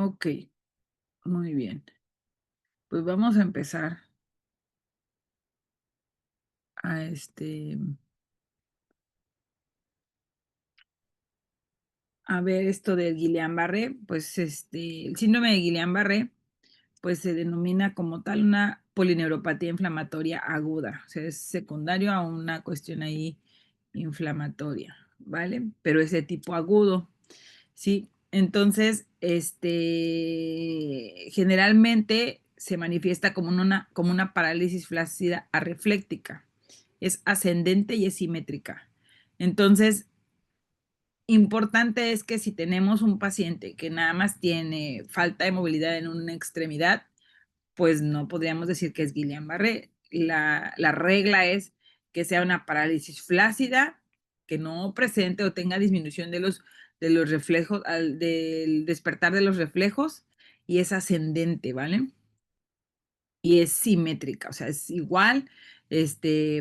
Ok, muy bien. Pues vamos a empezar a a ver esto del Guillain-Barré. Pues el síndrome de Guillain-Barré, pues se denomina como tal una polineuropatía inflamatoria aguda. O sea, es secundario a una cuestión ahí inflamatoria, ¿vale? Pero es de tipo agudo, ¿sí? Entonces, generalmente se manifiesta como una parálisis flácida arrefléctica. Es ascendente y es simétrica. Entonces, importante es que si tenemos un paciente que nada más tiene falta de movilidad en una extremidad, pues no podríamos decir que es Guillain-Barré. La regla es que sea una parálisis flácida, que no presente o tenga disminución de los reflejos, del despertar de los reflejos, y es ascendente, ¿vale? Y es simétrica, o sea, es igual,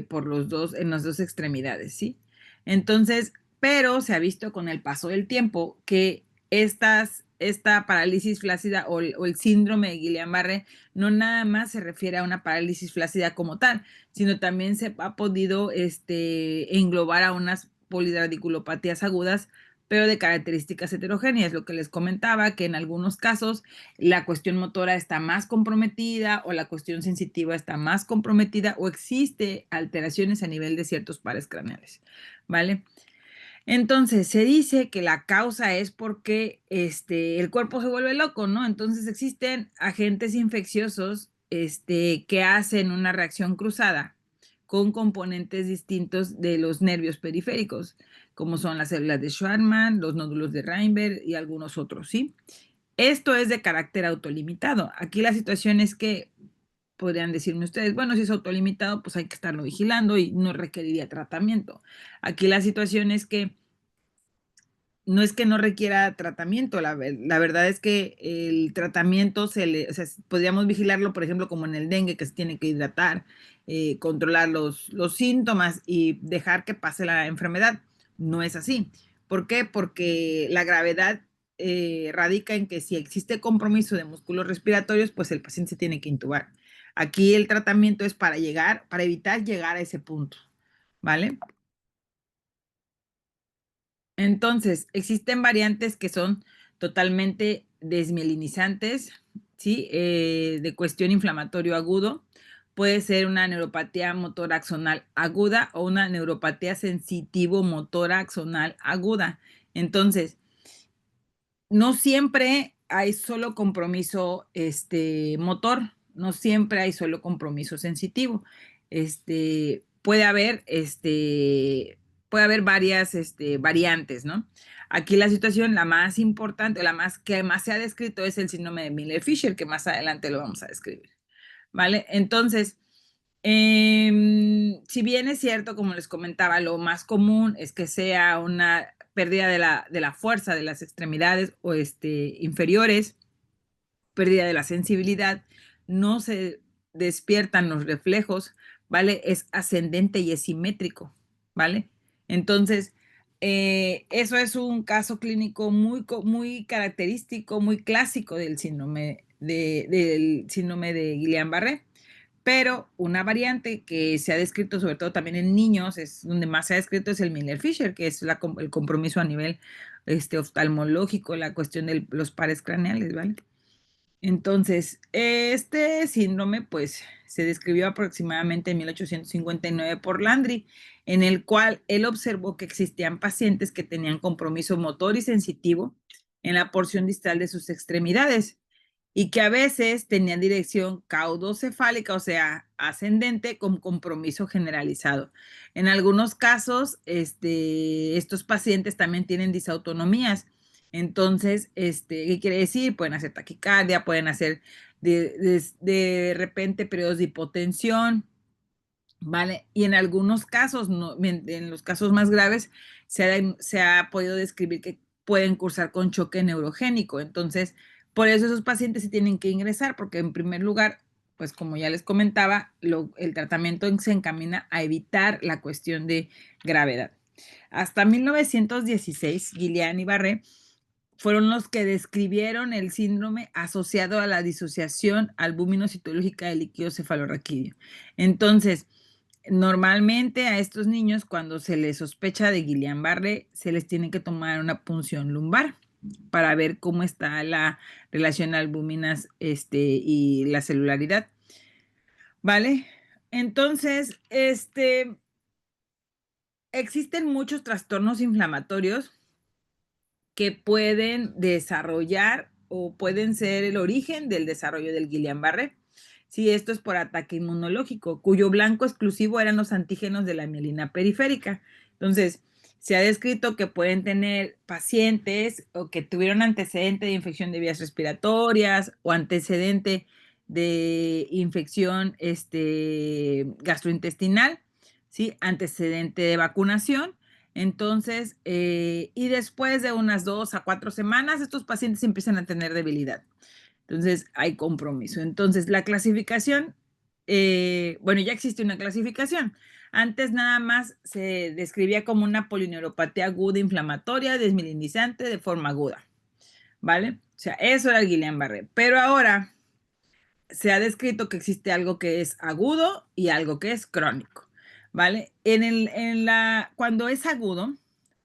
por los dos, en las dos extremidades, ¿sí? Entonces, pero se ha visto con el paso del tiempo que esta parálisis flácida o el síndrome de Guillain-Barré no nada más se refiere a una parálisis flácida como tal, sino también se ha podido englobar a unas poliradiculopatías agudas, pero de características heterogéneas, lo que les comentaba, que en algunos casos la cuestión motora está más comprometida o la cuestión sensitiva está más comprometida o existe alteraciones a nivel de ciertos pares craneales, ¿vale? Entonces, se dice que la causa es porque el cuerpo se vuelve loco, ¿no? Entonces, existen agentes infecciosos que hacen una reacción cruzada con componentes distintos de los nervios periféricos, como son las células de Schwann, los nódulos de Reinberg y algunos otros, ¿sí? Esto es de carácter autolimitado. Aquí la situación es que podrían decirme ustedes, bueno, si es autolimitado, pues hay que estarlo vigilando y no requeriría tratamiento. Aquí la situación es que no es que no requiera tratamiento, la verdad es que el tratamiento o sea, podríamos vigilarlo, por ejemplo, como en el dengue, que se tiene que hidratar, controlar los síntomas y dejar que pase la enfermedad. No es así. ¿Por qué? Porque la gravedad radica en que si existe compromiso de músculos respiratorios, pues el paciente se tiene que intubar. Aquí el tratamiento es para evitar llegar a ese punto, ¿vale? Entonces, existen variantes que son totalmente desmielinizantes, ¿sí? De cuestión inflamatorio agudo. Puede ser una neuropatía motora axonal aguda o una neuropatía sensitivo motora axonal aguda. Entonces, no siempre hay solo compromiso motor, no siempre hay solo compromiso sensitivo. Puede haber varias variantes, ¿no? Aquí la situación, la más importante, que más se ha descrito es el síndrome de Miller-Fisher, que más adelante lo vamos a describir, ¿vale? Entonces, si bien es cierto, como les comentaba, lo más común es que sea una pérdida de la fuerza de las extremidades o inferiores, pérdida de la sensibilidad, no se despiertan los reflejos, ¿vale? Es ascendente y es simétrico, ¿vale? Entonces, eso es un caso clínico muy característico, muy clásico del síndrome de Guillain-Barré. Pero una variante que se ha descrito, sobre todo también en niños, es donde más se ha descrito es el Miller-Fisher, que es el compromiso a nivel oftalmológico, la cuestión de los pares craneales, ¿vale? Entonces, este síndrome, pues, se describió aproximadamente en 1859 por Landry, en el cual él observó que existían pacientes que tenían compromiso motor y sensitivo en la porción distal de sus extremidades y que a veces tenían dirección caudocefálica, o sea, ascendente, con compromiso generalizado. En algunos casos, estos pacientes también tienen disautonomías. Entonces, ¿qué quiere decir? Pueden hacer taquicardia, pueden hacer de repente periodos de hipotensión, ¿vale? Y en algunos casos, en los casos más graves, se ha podido describir que pueden cursar con choque neurogénico. Entonces, por eso esos pacientes se tienen que ingresar, porque en primer lugar, pues como ya les comentaba, el tratamiento se encamina a evitar la cuestión de gravedad. Hasta 1916, Guillain y Barré fueron los que describieron el síndrome asociado a la disociación albúmino-citológica del líquido cefalorraquídeo. Entonces, normalmente a estos niños, cuando se les sospecha de Guillain-Barré, se les tiene que tomar una punción lumbar para ver cómo está la relación albúminas y la celularidad. ¿Vale? Entonces, existen muchos trastornos inflamatorios que pueden desarrollar o pueden ser el origen del desarrollo del Guillain-Barré. Sí, esto es por ataque inmunológico, cuyo blanco exclusivo eran los antígenos de la mielina periférica. Entonces, se ha descrito que pueden tener pacientes o que tuvieron antecedente de infección de vías respiratorias o antecedente de infección gastrointestinal, ¿sí? Antecedente de vacunación. Entonces, y después de unas 2 a 4 semanas, estos pacientes empiezan a tener debilidad. Entonces, hay compromiso. Entonces, la clasificación, bueno, ya existe una clasificación. Antes nada más se describía como una polineuropatía aguda inflamatoria desmielinizante de forma aguda, ¿vale? O sea, eso era el Guillain-Barré. Pero ahora se ha descrito que existe algo que es agudo y algo que es crónico, ¿vale? Cuando es agudo,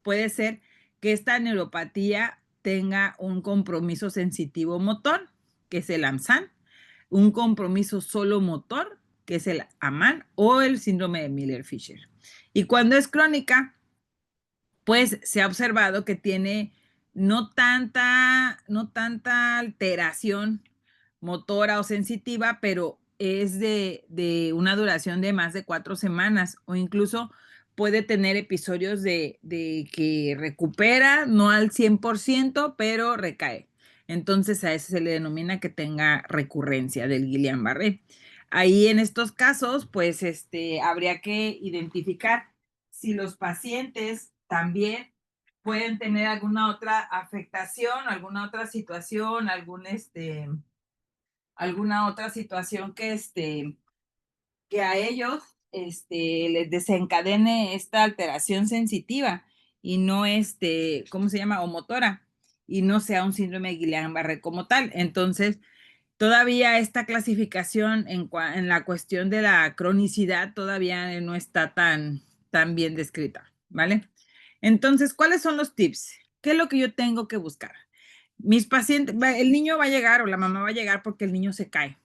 puede ser que esta neuropatía tenga un compromiso sensitivo motor, que es el AMSAN, un compromiso solo motor, que es el AMAN o el síndrome de Miller-Fisher. Y cuando es crónica, pues se ha observado que tiene no tanta alteración motora o sensitiva, pero es de una duración de más de 4 semanas o incluso puede tener episodios de que recupera, no al 100%, pero recae. Entonces a eso se le denomina que tenga recurrencia del Guillain-Barré. Ahí en estos casos, pues habría que identificar si los pacientes también pueden tener alguna otra afectación, alguna otra situación, alguna otra situación que a ellos les desencadene esta alteración sensitiva y no ¿cómo se llama? O motora, y no sea un síndrome de Guillain-Barré como tal. Entonces, todavía esta clasificación en la cuestión de la cronicidad todavía no está tan bien descrita, ¿vale? Entonces, ¿cuáles son los tips? ¿Qué es lo que yo tengo que buscar? Mis pacientes, el niño va a llegar o la mamá va a llegar porque el niño se cae,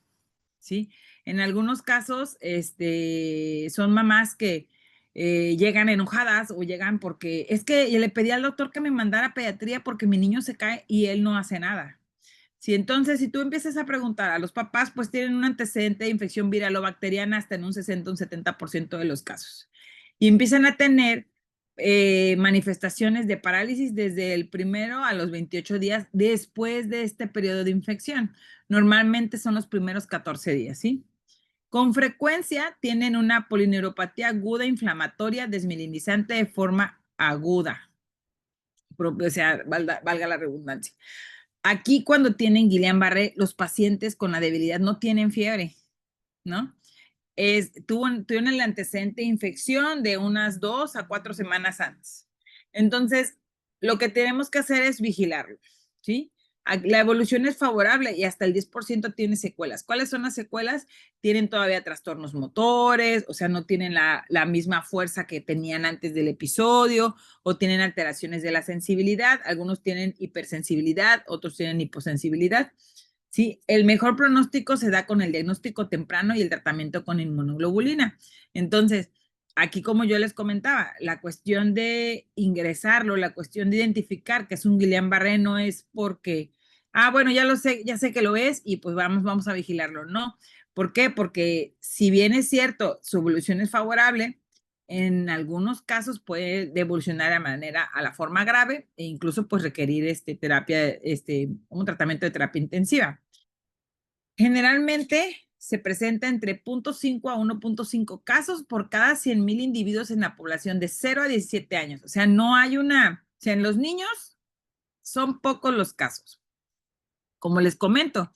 ¿sí? En algunos casos, son mamás que llegan enojadas o llegan porque es que le pedí al doctor que me mandara a pediatría porque mi niño se cae y él no hace nada. Sí, entonces, si tú empiezas a preguntar a los papás, pues tienen un antecedente de infección viral o bacteriana hasta en un 60, un 70% de los casos. Y empiezan a tener manifestaciones de parálisis desde el primero a los 28 días después de este periodo de infección. Normalmente son los primeros 14 días, ¿sí? Con frecuencia tienen una polineuropatía aguda inflamatoria desmielinizante de forma aguda, o sea, valga la redundancia. Aquí cuando tienen Guillain-Barré, los pacientes con la debilidad no tienen fiebre, ¿no? Tuvieron el antecedente de infección de unas 2 a 4 semanas antes. Entonces, lo que tenemos que hacer es vigilarlo, ¿sí? La evolución es favorable y hasta el 10% tiene secuelas. ¿Cuáles son las secuelas? Tienen todavía trastornos motores, o sea, no tienen la misma fuerza que tenían antes del episodio, o tienen alteraciones de la sensibilidad. Algunos tienen hipersensibilidad, otros tienen hiposensibilidad. ¿Sí? El mejor pronóstico se da con el diagnóstico temprano y el tratamiento con inmunoglobulina. Entonces, aquí como yo les comentaba, la cuestión de ingresarlo, la cuestión de identificar que es un Guillain-Barré no es porque, bueno, ya lo sé, ya sé que lo es y pues vamos a vigilarlo. No. ¿Por qué? Porque si bien es cierto, su evolución es favorable, en algunos casos puede evolucionar de manera a la forma grave e incluso pues requerir terapia, un tratamiento de terapia intensiva. Generalmente se presenta entre 0.5 a 1.5 casos por cada 100,000 individuos en la población de 0 a 17 años. O sea, no hay o sea, en los niños son pocos los casos. Como les comento,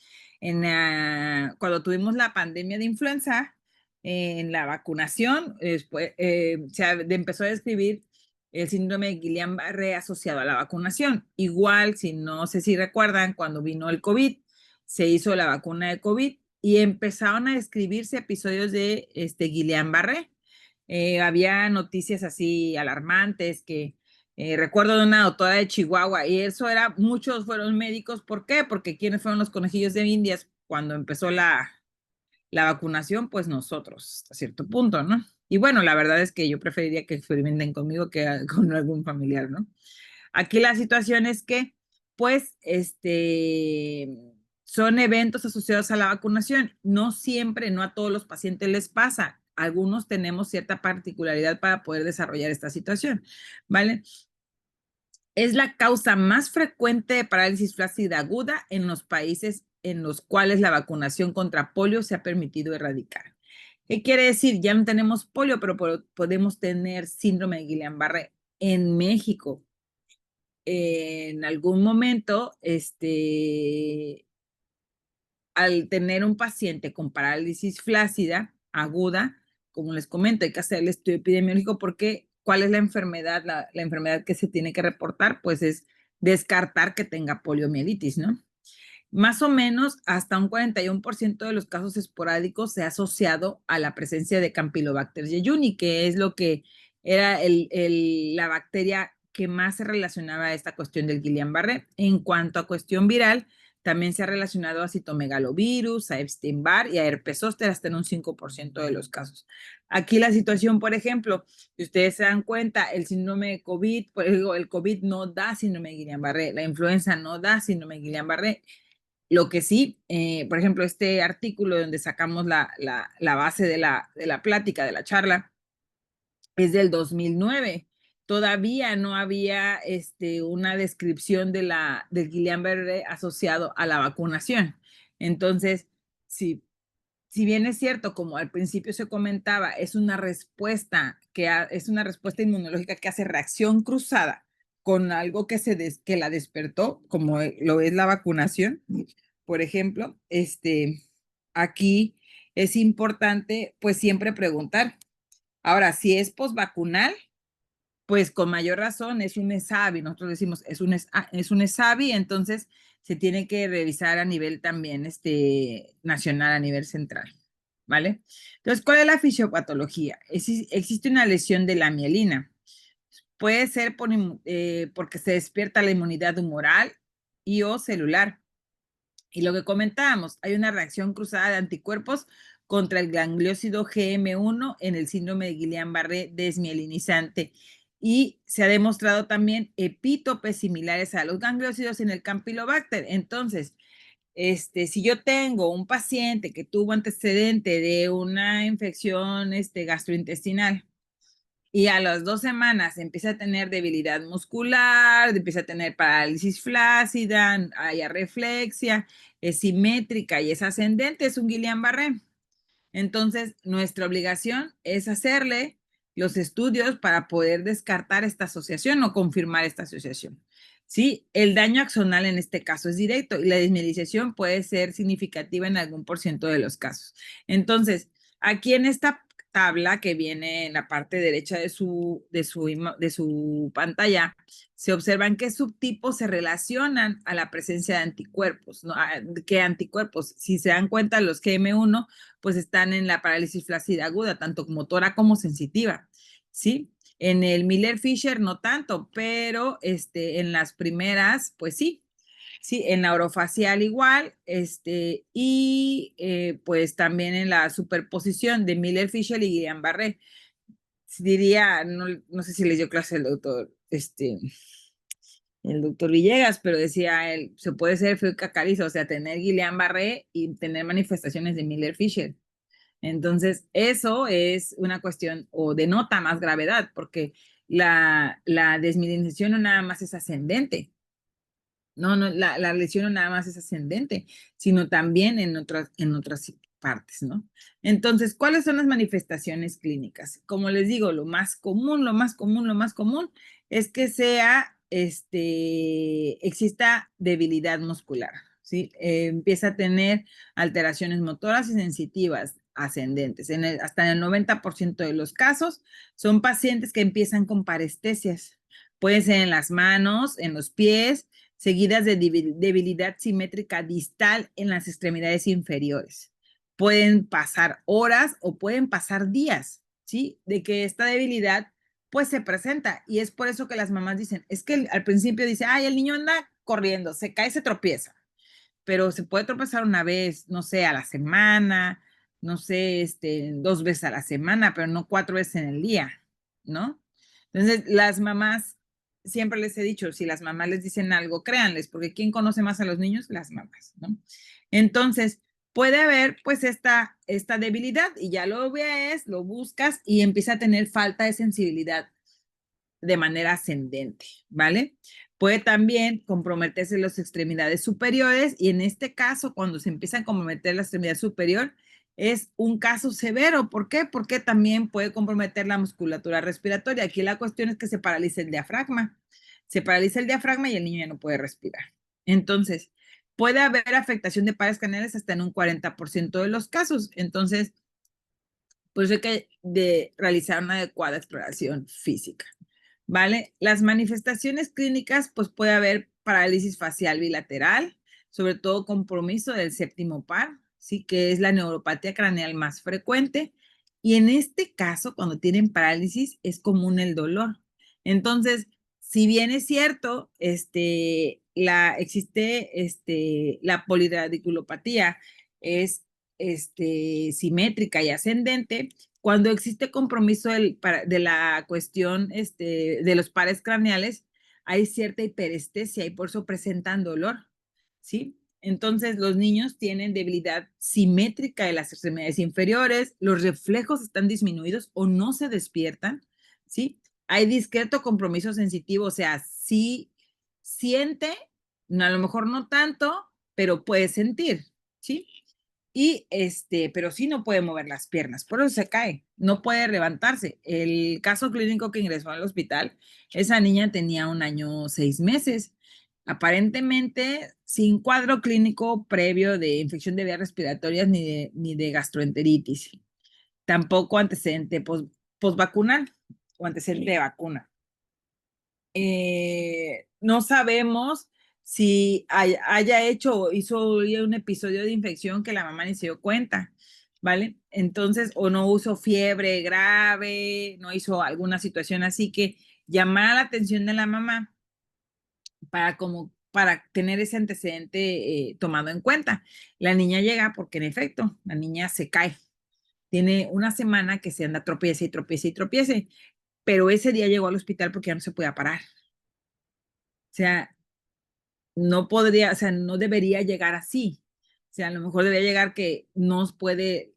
cuando tuvimos la pandemia de influenza, en la vacunación, después, se empezó a describir el síndrome de Guillain-Barré asociado a la vacunación. Igual, si no sé si recuerdan, cuando vino el COVID, se hizo la vacuna de COVID y empezaron a describirse episodios de Guillain-Barré. Había noticias así alarmantes que recuerdo de una doctora de Chihuahua y eso era, muchos fueron médicos. ¿Por qué? Porque ¿quiénes fueron los conejillos de Indias cuando empezó la vacunación? Pues nosotros, a cierto punto, ¿no? Y bueno, la verdad es que yo preferiría que experimenten conmigo que con algún familiar, ¿no? Aquí la situación es que, pues, son eventos asociados a la vacunación. No siempre, no a todos los pacientes les pasa. Algunos tenemos cierta particularidad para poder desarrollar esta situación, ¿vale? Es la causa más frecuente de parálisis flácida aguda en los países en los cuales la vacunación contra polio se ha permitido erradicar. ¿Qué quiere decir? Ya no tenemos polio, pero podemos tener síndrome de Guillain-Barré en México. En algún momento, al tener un paciente con parálisis flácida aguda, como les comento, hay que hacer el estudio epidemiológico porque ¿cuál es la enfermedad? La enfermedad que se tiene que reportar, pues es descartar que tenga poliomielitis, ¿no? Más o menos hasta un 41% de los casos esporádicos se ha asociado a la presencia de Campylobacter jejuni, que es lo que era la bacteria que más se relacionaba a esta cuestión del Guillain-Barré. En cuanto a cuestión viral, también se ha relacionado a citomegalovirus, a Epstein-Barr y a herpes zóster hasta en un 5% de los casos. Aquí la situación, por ejemplo, si ustedes se dan cuenta, el síndrome de COVID, pues, el COVID no da síndrome de Guillain-Barré, la influenza no da síndrome de Guillain-Barré. Lo que sí, por ejemplo, este artículo donde sacamos la base de la plática, de la charla, es del 2009. Todavía no había una descripción del Guillain-Barré asociado a la vacunación. Entonces, si bien es cierto, como al principio se comentaba, es una respuesta es una respuesta inmunológica que hace reacción cruzada con algo que la despertó, como lo es la vacunación, por ejemplo, aquí es importante pues siempre preguntar. Ahora, si es posvacunal, pues con mayor razón es un ESAVI, nosotros decimos es un ESAVI, entonces se tiene que revisar a nivel también nacional, a nivel central, ¿vale? Entonces, ¿cuál es la fisiopatología? Existe una lesión de la mielina. Puede ser porque se despierta la inmunidad humoral y o celular. Y lo que comentábamos, hay una reacción cruzada de anticuerpos contra el gangliósido GM1 en el síndrome de Guillain-Barré desmielinizante. Y se ha demostrado también epítopes similares a los gangliósidos en el Campylobacter. Entonces, si yo tengo un paciente que tuvo antecedente de una infección gastrointestinal y a las 2 semanas empieza a tener debilidad muscular, empieza a tener parálisis flácida, hay arreflexia, es simétrica y es ascendente, es un Guillain-Barré. Entonces, nuestra obligación es hacerle los estudios para poder descartar esta asociación o confirmar esta asociación. Sí, el daño axonal en este caso es directo y la desmielización puede ser significativa en algún por ciento de los casos. Entonces, aquí en esta tabla que viene en la parte derecha de su pantalla, se observan qué subtipos se relacionan a la presencia de anticuerpos, ¿no? ¿Qué anticuerpos? Si se dan cuenta, los GM1 pues están en la parálisis flácida aguda, tanto motora como sensitiva, ¿sí? En el Miller-Fisher no tanto, pero en las primeras, pues sí, sí, en la orofacial igual, y pues también en la superposición de Miller-Fisher y Guillain-Barré. Diría, no, no sé si les dio clase el doctor Villegas, pero decía él, se puede ser feo cacarizo, o sea, tener Guillain-Barré y tener manifestaciones de Miller-Fisher. Entonces, eso es una cuestión o denota más gravedad, porque la desmielinización no nada más es ascendente, no, la lesión no nada más es ascendente, sino también en otras partes, ¿no? Entonces, ¿cuáles son las manifestaciones clínicas? Como les digo, lo más común, lo más común es que exista debilidad muscular, ¿sí? Empieza a tener alteraciones motoras y sensitivas, ascendentes. Hasta en el 90% de los casos son pacientes que empiezan con parestesias. Puede ser en las manos, en los pies, seguidas de debilidad simétrica distal en las extremidades inferiores. Pueden pasar horas o pueden pasar días, ¿sí? De que esta debilidad pues se presenta, y es por eso que las mamás dicen, es que al principio dice, ay, el niño anda corriendo, se cae, se tropieza, pero se puede tropezar una vez, no sé, a la semana, no sé, 2 veces a la semana, pero no 4 veces en el día, ¿no? Entonces, las mamás, siempre les he dicho, si las mamás les dicen algo, créanles, porque ¿quién conoce más a los niños? Las mamás, ¿no? Entonces, puede haber pues esta debilidad y ya lo ves, lo buscas y empieza a tener falta de sensibilidad de manera ascendente, ¿vale? Puede también comprometerse las extremidades superiores y en este caso, cuando se empieza a comprometer la extremidad superior, es un caso severo. ¿Por qué? Porque también puede comprometer la musculatura respiratoria. Aquí la cuestión es que se paraliza el diafragma. Se paraliza el diafragma y el niño ya no puede respirar. Entonces, puede haber afectación de pares craneales hasta en un 40% de los casos. Entonces, pues hay que realizar una adecuada exploración física. ¿Vale? Las manifestaciones clínicas, pues puede haber parálisis facial bilateral, sobre todo compromiso del séptimo par, ¿sí? Que es la neuropatía craneal más frecuente. Y en este caso, cuando tienen parálisis, es común el dolor. Entonces, si bien es cierto, existe la poliradiculopatía, es simétrica y ascendente, cuando existe compromiso de la cuestión de los pares craneales, hay cierta hiperestesia y por eso presentan dolor, ¿sí? Entonces, los niños tienen debilidad simétrica de las extremidades inferiores, los reflejos están disminuidos o no se despiertan, ¿sí? Hay discreto compromiso sensitivo, o sea, sí siente, a lo mejor no tanto, pero puede sentir, ¿sí? Y pero sí no puede mover las piernas, por eso se cae, no puede levantarse. El caso clínico que ingresó al hospital, esa niña tenía 1 año, 6 meses, aparentemente sin cuadro clínico previo de infección de vías respiratorias ni de gastroenteritis, tampoco antecedente postvacunal o antecedente de vacuna. No sabemos si haya hecho o hizo un episodio de infección que la mamá ni se dio cuenta, ¿vale? Entonces, o no usó fiebre grave, no hizo alguna situación así que llamara la atención de la mamá para tener ese antecedente tomado en cuenta. La niña llega porque en efecto, la niña se cae. Tiene una semana que se anda tropiece y tropiece y tropiece, pero ese día llegó al hospital porque ya no se podía parar. O sea, no podría, o sea, no debería llegar así. O sea, a lo mejor debería llegar que no puede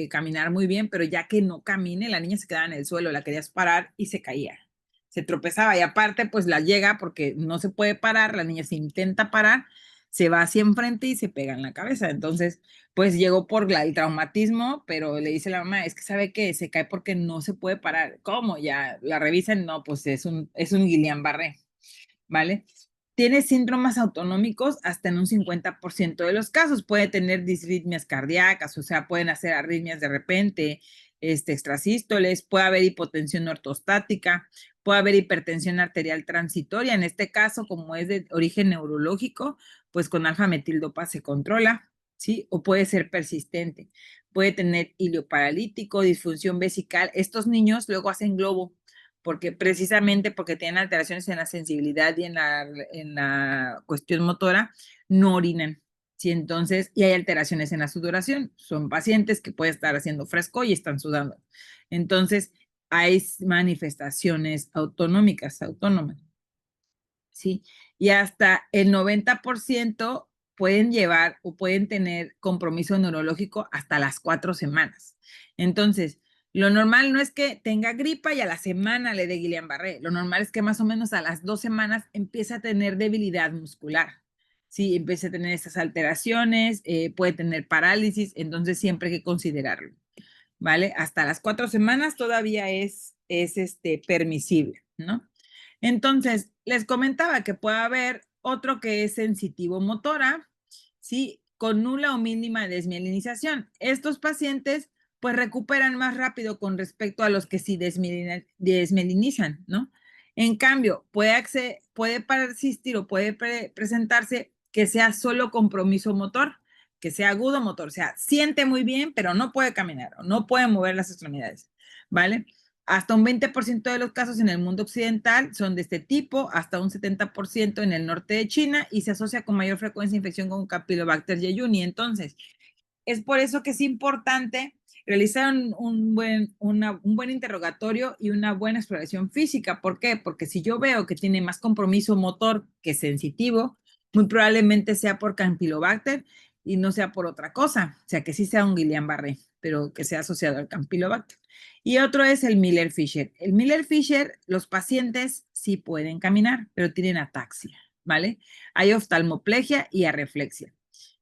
caminar muy bien, pero ya que no camine, la niña se quedaba en el suelo, la querías parar y se caía. Se tropezaba y aparte, pues la llega porque no se puede parar, la niña se intenta parar, se va hacia enfrente y se pega en la cabeza. Entonces, pues llegó por el traumatismo, pero le dice la mamá, es que sabe que se cae porque no se puede parar. ¿Cómo? Ya la revisan, no, pues es un Guillain-Barré, ¿vale? Tiene síndromes autonómicos hasta en un 50% de los casos. Puede tener disritmias cardíacas, o sea, pueden hacer arritmias de repente, extrasístoles, puede haber hipotensión ortostática, puede haber hipertensión arterial transitoria. En este caso, como es de origen neurológico, pues con alfa-metildopa se controla, ¿sí? O puede ser persistente. Puede tener hilio paralítico, disfunción vesical. Estos niños luego hacen globo porque precisamente porque tienen alteraciones en la sensibilidad y en la cuestión motora, no orinan. Sí, entonces, y hay alteraciones en la sudoración. Son pacientes que pueden estar haciendo fresco y están sudando. Entonces, hay manifestaciones autónomas. ¿Sí? Y hasta el 90% pueden llevar o pueden tener compromiso neurológico hasta las 4 semanas. Entonces, lo normal no es que tenga gripa y a la semana le dé Guillain-Barré. Lo normal es que más o menos a las 2 semanas empiece a tener debilidad muscular. Sí, empieza a tener esas alteraciones, puede tener parálisis, entonces siempre hay que considerarlo, ¿vale? Hasta las 4 semanas todavía es permisible, ¿no? Entonces, les comentaba que puede haber otro que es sensitivo motora, ¿sí? Con nula o mínima desmielinización. Estos pacientes pues recuperan más rápido con respecto a los que sí desmelinizan, ¿no? En cambio, puede persistir o puede presentarse que sea solo compromiso motor, que sea agudo motor, o sea, siente muy bien, pero no puede caminar o no puede mover las extremidades, ¿vale? Hasta un 20% de los casos en el mundo occidental son de este tipo, hasta un 70% en el norte de China y se asocia con mayor frecuencia de infección con Campylobacter jejuni. Entonces, es por eso que es importante realizar un buen interrogatorio y una buena exploración física. ¿Por qué? Porque si yo veo que tiene más compromiso motor que sensitivo, muy probablemente sea por Campylobacter y no sea por otra cosa. O sea, que sí sea un Guillain-Barré, pero que sea asociado al Campylobacter. Y otro es el Miller-Fisher. El Miller-Fisher, los pacientes sí pueden caminar, pero tienen ataxia, ¿vale? Hay oftalmoplegia y arreflexia.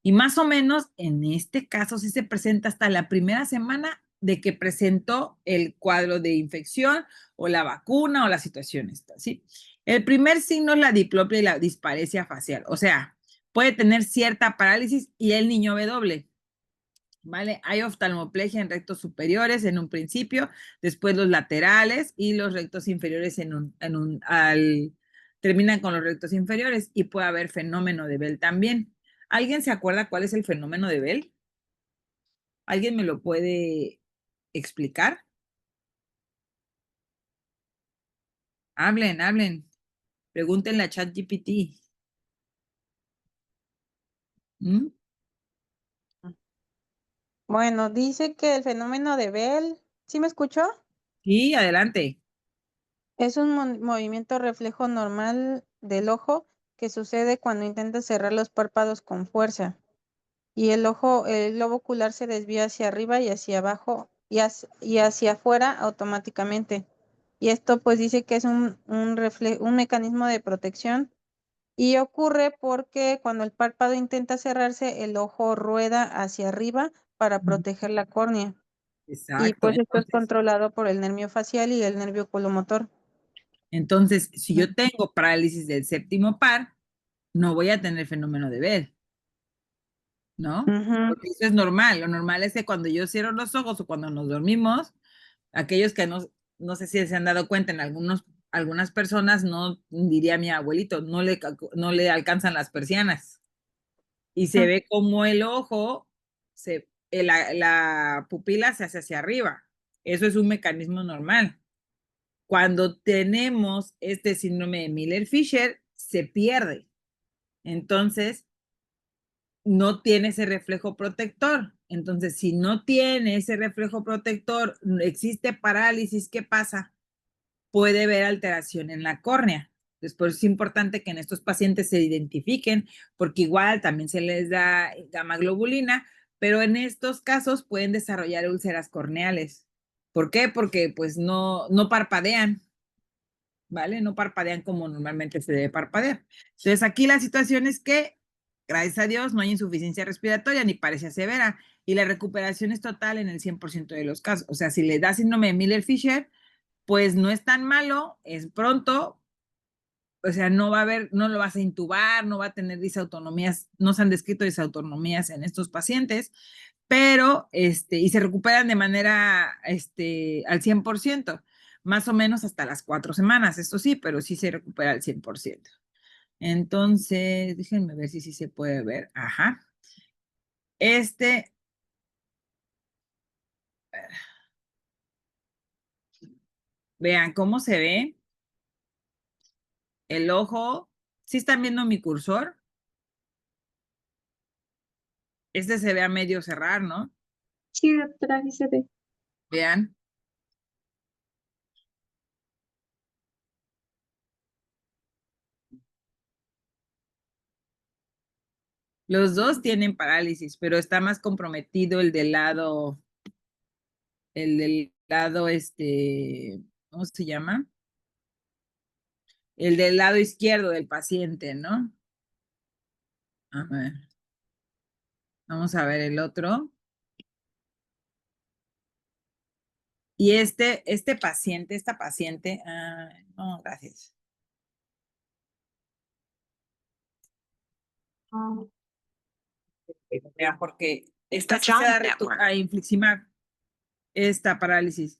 Y más o menos en este caso sí se presenta hasta la primera semana de que presentó el cuadro de infección o la vacuna o la situación esta, ¿sí? El primer signo es la diplopia y la disparesia facial, o sea, puede tener cierta parálisis y el niño ve doble, ¿vale? Hay oftalmoplegia en rectos superiores en un principio, después los laterales y los rectos inferiores terminan con los rectos inferiores y puede haber fenómeno de Bell también. ¿Alguien se acuerda cuál es el fenómeno de Bell? ¿Alguien me lo puede explicar? Hablen. Pregúntenle a ChatGPT. ¿Mm? Bueno, dice que el fenómeno de Bell, ¿sí me escuchó? Sí, adelante. Es un movimiento reflejo normal del ojo que sucede cuando intenta cerrar los párpados con fuerza y el globo ocular se desvía hacia arriba y hacia abajo y hacia afuera automáticamente. Y esto pues dice que es un mecanismo de protección y ocurre porque cuando el párpado intenta cerrarse, el ojo rueda hacia arriba para proteger la córnea. Y Exacto. pues esto es controlado por el nervio facial y el nervio oculomotor. Entonces, si yo tengo parálisis del séptimo par, no voy a tener fenómeno de Bell, ¿no? Ujú. Porque eso es normal. Lo normal es que cuando yo cierro los ojos o cuando nos dormimos, aquellos que no sé si se han dado cuenta en algunas personas, no diría mi abuelito, no le alcanzan las persianas y se ve como el ojo, la pupila se hace hacia arriba. Eso es un mecanismo normal. Cuando tenemos este síndrome de Miller-Fisher, se pierde. Entonces, no tiene ese reflejo protector. Entonces, si no tiene ese reflejo protector, existe parálisis, ¿qué pasa? Puede haber alteración en la córnea. Después es importante que en estos pacientes se identifiquen, porque igual también se les da gamma globulina, pero en estos casos pueden desarrollar úlceras corneales. ¿Por qué? Porque pues no parpadean, ¿vale? No parpadean como normalmente se debe parpadear. Entonces aquí la situación es que, gracias a Dios, no hay insuficiencia respiratoria ni parece severa y la recuperación es total en el 100% de los casos. O sea, si le da síndrome de Miller-Fisher, pues no es tan malo, es pronto, o sea, no lo vas a intubar, no va a tener disautonomías, no se han descrito disautonomías en estos pacientes, pero, y se recuperan de manera, al 100%, más o menos hasta las 4 semanas, esto sí, pero sí se recupera al 100%. Entonces, déjenme ver si sí se puede ver, ajá. Este, vean cómo se ve el ojo, ¿sí están viendo mi cursor? Este se ve a medio cerrar, ¿no? Sí, doctora, sí se ve. Vean. Los dos tienen parálisis, pero está más comprometido el del lado, ¿cómo se llama? El del lado izquierdo del paciente, ¿no? A ver, vamos a ver el otro. Y este paciente, esta paciente, no, gracias. Vean, porque esta sí se da a infliximab. esta parálisis?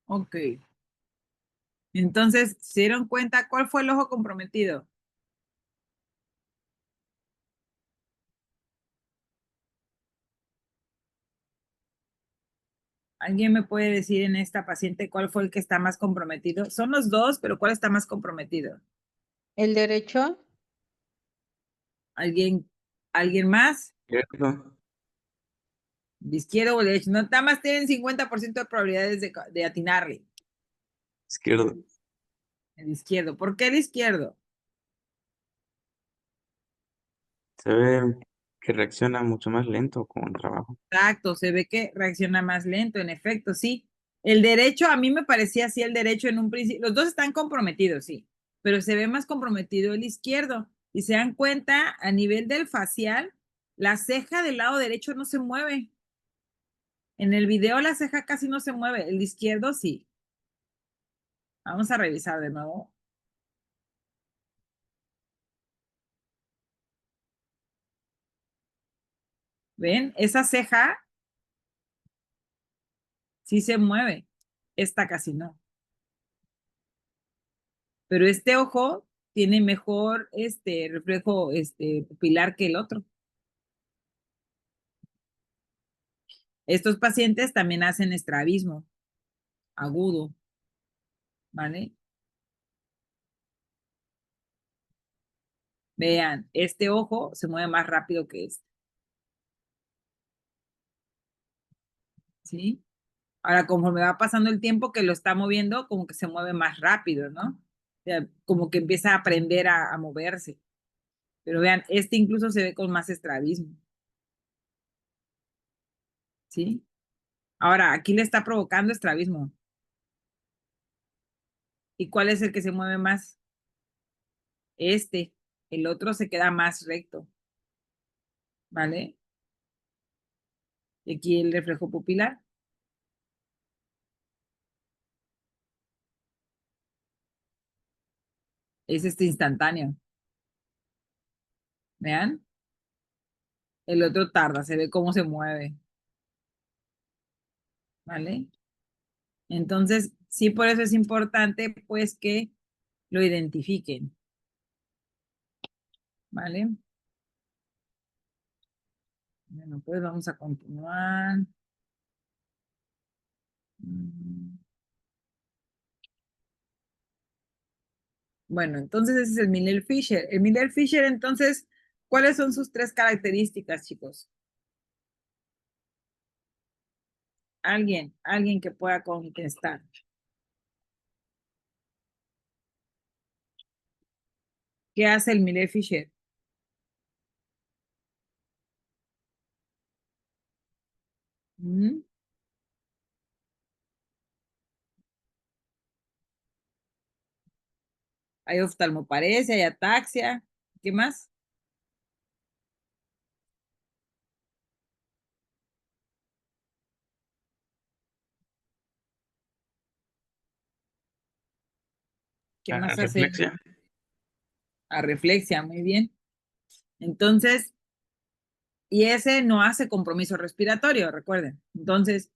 Ok. Entonces, ¿se dieron cuenta cuál fue el ojo comprometido? ¿Alguien me puede decir en esta paciente cuál fue el que está más comprometido? Son los dos, pero ¿cuál está más comprometido? El derecho, ¿Alguien, alguien más? Izquierdo. ¿De izquierdo o de derecho? No, nada más tienen 50% de probabilidades de atinarle. Izquierdo. El izquierdo. ¿Por qué el izquierdo? Se ve que reacciona mucho más lento con trabajo. Exacto, se ve que reacciona más lento, en efecto, sí. El derecho, a mí me parecía así el derecho en un principio. Los dos están comprometidos, sí, pero se ve más comprometido el izquierdo. Y se dan cuenta, a nivel del facial, la ceja del lado derecho no se mueve. En el video la ceja casi no se mueve, el izquierdo sí. Vamos a revisar de nuevo. ¿Ven? Esa ceja sí se mueve, esta casi no. Pero este ojo tiene mejor reflejo pupilar que el otro. Estos pacientes también hacen estrabismo agudo, ¿vale? Vean, este ojo se mueve más rápido que este, ¿sí? Ahora, conforme va pasando el tiempo que lo está moviendo, como que se mueve más rápido, ¿no? O sea, como que empieza a aprender a moverse. Pero vean, este incluso se ve con más estrabismo, ¿sí? Ahora, aquí le está provocando estrabismo. ¿Y cuál es el que se mueve más? Este. El otro se queda más recto, ¿vale? Y aquí el reflejo pupilar es instantáneo. Vean, el otro tarda, se ve cómo se mueve, ¿vale? Entonces, sí, por eso es importante, pues, que lo identifiquen, ¿vale? Bueno, pues vamos a continuar. Mm. Bueno, entonces ese es el Miller-Fisher. El Miller-Fisher, entonces, ¿cuáles son sus tres características, chicos? Alguien que pueda contestar. ¿Qué hace el Miller-Fisher? ¿Mm? Hay oftalmoparesia, hay ataxia. ¿Qué más? ¿Qué más hace? Reflexia. Areflexia, muy bien. Entonces, y ese no hace compromiso respiratorio, recuerden. Entonces,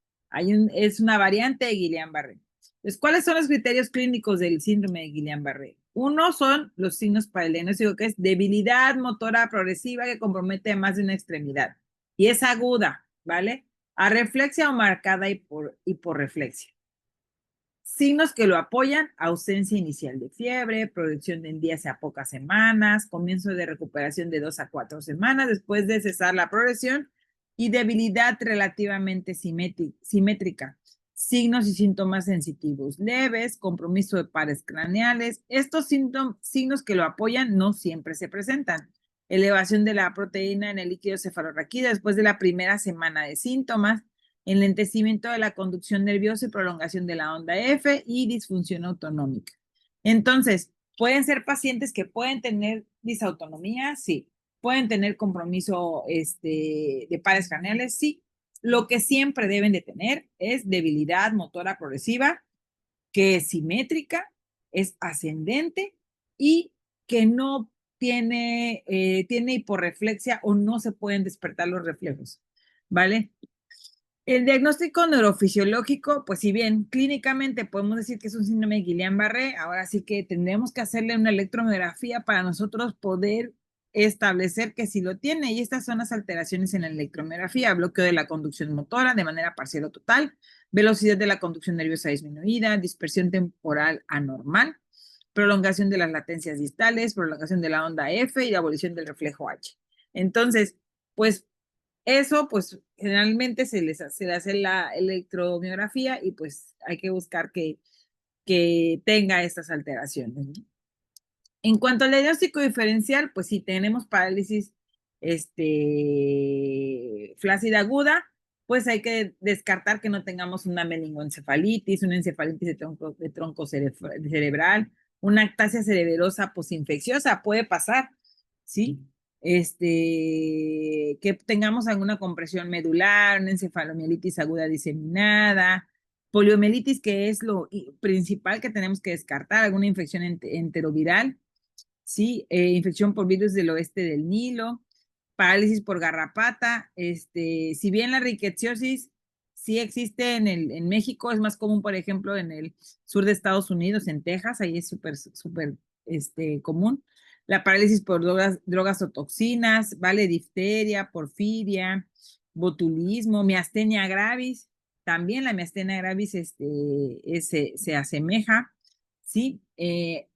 es una variante de Guillain-Barré. Entonces, ¿cuáles son los criterios clínicos del síndrome de Guillain-Barré? Uno son los signos para el diagnóstico, que es debilidad motora progresiva que compromete más de una extremidad. Y es aguda, ¿vale? Areflexia o marcada hiporreflexia. Signos que lo apoyan: ausencia inicial de fiebre, progresión en días a pocas semanas, comienzo de recuperación de 2 a 4 semanas después de cesar la progresión y debilidad relativamente simétrica. Signos y síntomas sensitivos leves, compromiso de pares craneales. Estos signos que lo apoyan no siempre se presentan. Elevación de la proteína en el líquido cefalorraquídeo después de la primera semana de síntomas, enlentecimiento de la conducción nerviosa y prolongación de la onda F y disfunción autonómica. Entonces, pueden ser pacientes que pueden tener disautonomía, sí. Pueden tener compromiso de pares craneales, sí. Lo que siempre deben de tener es debilidad motora progresiva, que es simétrica, es ascendente y que no tiene hiporreflexia o no se pueden despertar los reflejos, ¿vale? El diagnóstico neurofisiológico, pues si bien clínicamente podemos decir que es un síndrome de Guillain-Barré, ahora sí que tendremos que hacerle una electromiografía para nosotros poder establecer que sí lo tiene. Y estas son las alteraciones en la electromiografía: bloqueo de la conducción motora de manera parcial o total, velocidad de la conducción nerviosa disminuida, dispersión temporal anormal, prolongación de las latencias distales, prolongación de la onda F y abolición del reflejo H. Entonces, pues eso, pues generalmente se le hace la electromiografía y pues hay que buscar que tenga estas alteraciones, ¿no? En cuanto al diagnóstico diferencial, pues si tenemos parálisis flácida aguda, pues hay que descartar que no tengamos una meningoencefalitis, una encefalitis de tronco cerebral, una ectasia cerebelosa posinfecciosa, puede pasar, ¿sí? Que tengamos alguna compresión medular, una encefalomielitis aguda diseminada, poliomielitis, que es lo principal que tenemos que descartar, alguna infección enteroviral, ¿sí? Infección por virus del oeste del Nilo, parálisis por garrapata. Si bien la rickettsiosis sí existe en México, es más común, por ejemplo, en el sur de Estados Unidos, en Texas, ahí es súper común. La parálisis por drogas o toxinas, ¿vale? Difteria, porfiria, botulismo, miastenia gravis. También la miastenia gravis se asemeja, ¿sí?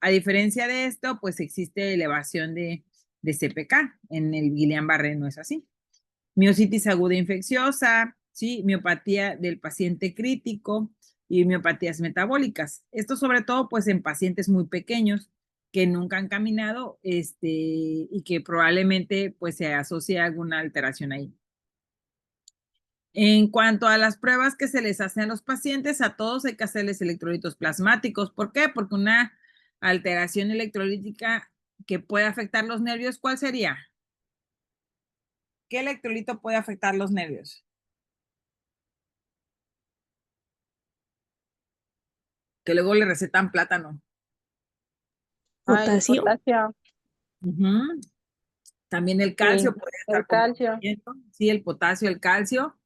A diferencia de esto, pues existe elevación de CPK. En el Guillain-Barré no es así. Miositis aguda infecciosa, ¿sí? Miopatía del paciente crítico y miopatías metabólicas. Esto sobre todo pues en pacientes muy pequeños que nunca han caminado y que probablemente pues se asocia a alguna alteración ahí. En cuanto a las pruebas que se les hacen a los pacientes, a todos hay que hacerles electrolitos plasmáticos. ¿Por qué? Porque una alteración electrolítica que puede afectar los nervios, ¿cuál sería? ¿Qué electrolito puede afectar los nervios? Que luego le recetan plátano. Ay, el Potasio. potasio. Ujú. También el calcio Sí, puede estar el calcio, comprometiendo. Sí, el potasio, el calcio.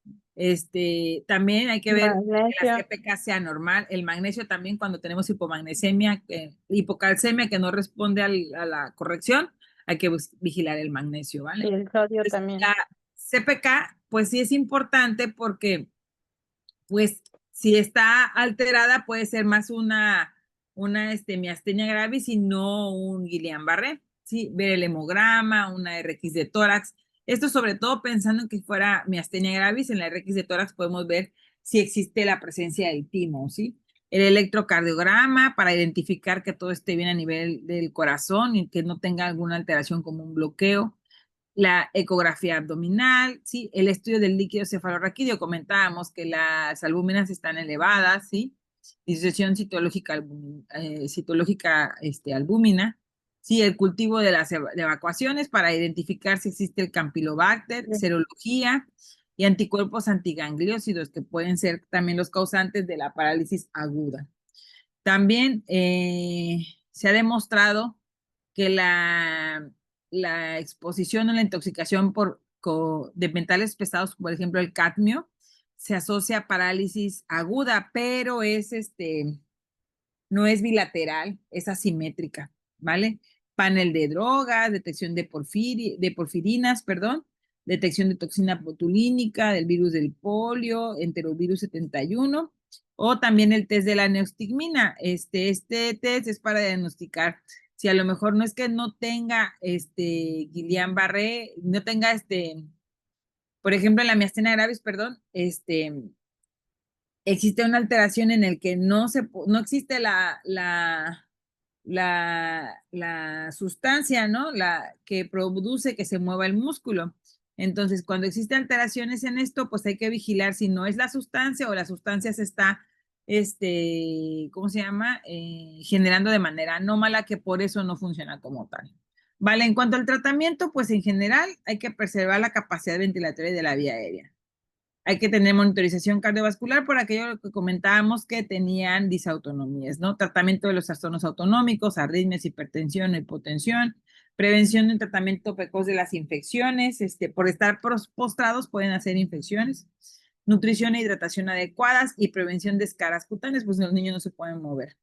También hay que ver que la magnesio. CPK sea normal. El magnesio también, cuando tenemos hipomagnesemia, hipocalcemia que no responde a la corrección, hay que vigilar el magnesio, Y ¿vale? el sodio Entonces, también. la CPK, pues sí es importante porque, pues, si está alterada, puede ser más una miastenia gravis y no un Guillain-Barré, ¿sí? Ver el hemograma, una RX de tórax. Esto sobre todo pensando en que fuera miastenia gravis, en la RX de tórax podemos ver si existe la presencia del timo, ¿sí? El electrocardiograma para identificar que todo esté bien a nivel del corazón y que no tenga alguna alteración como un bloqueo. La ecografía abdominal, ¿sí? El estudio del líquido cefalorraquídeo, comentábamos que las albúminas están elevadas, ¿sí? Disociación citológica, albúmina, ¿sí? El cultivo de las evacuaciones para identificar si existe el Campylobacter, Sí. serología y anticuerpos antigangliósidos, que pueden ser también los causantes de la parálisis aguda. También se ha demostrado que la exposición o la intoxicación de metales pesados, por ejemplo el cadmio, se asocia a parálisis aguda, pero no es bilateral, es asimétrica, ¿vale? Panel de drogas, detección de porfirinas, perdón, detección de toxina botulínica, del virus del polio, enterovirus 71, o también el test de la neostigmina. Este test es para diagnosticar si a lo mejor no es que no tenga Guillain-Barré, no tenga por ejemplo, en la miastenia gravis, perdón, existe una alteración en el que no existe la sustancia, ¿no? La que produce que se mueva el músculo. Entonces, cuando existen alteraciones en esto, pues hay que vigilar si no es la sustancia o la sustancia se está, ¿cómo se llama? Generando de manera anómala, que por eso no funciona como tal. Vale, en cuanto al tratamiento, pues en general hay que preservar la capacidad ventilatoria de la vía aérea. Hay que tener monitorización cardiovascular por aquello que comentábamos que tenían disautonomías, ¿no? Tratamiento de los trastornos autonómicos, arritmias, hipertensión, hipotensión, prevención y tratamiento precoz de las infecciones, por estar postrados pueden hacer infecciones, nutrición e hidratación adecuadas y prevención de escaras cutáneas, pues los niños no se pueden mover.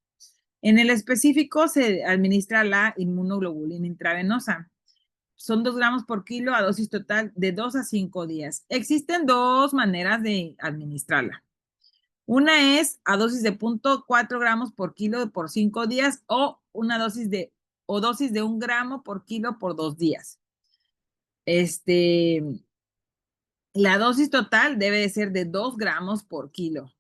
En el específico se administra la inmunoglobulina intravenosa. Son 2 gramos por kilo a dosis total de 2 a 5 días. Existen 2 maneras de administrarla. Una es a dosis de 0.4 gramos por kilo por 5 días o dosis de 1 gramo por kilo por 2 días. La dosis total debe de ser de 2 gramos por kilo.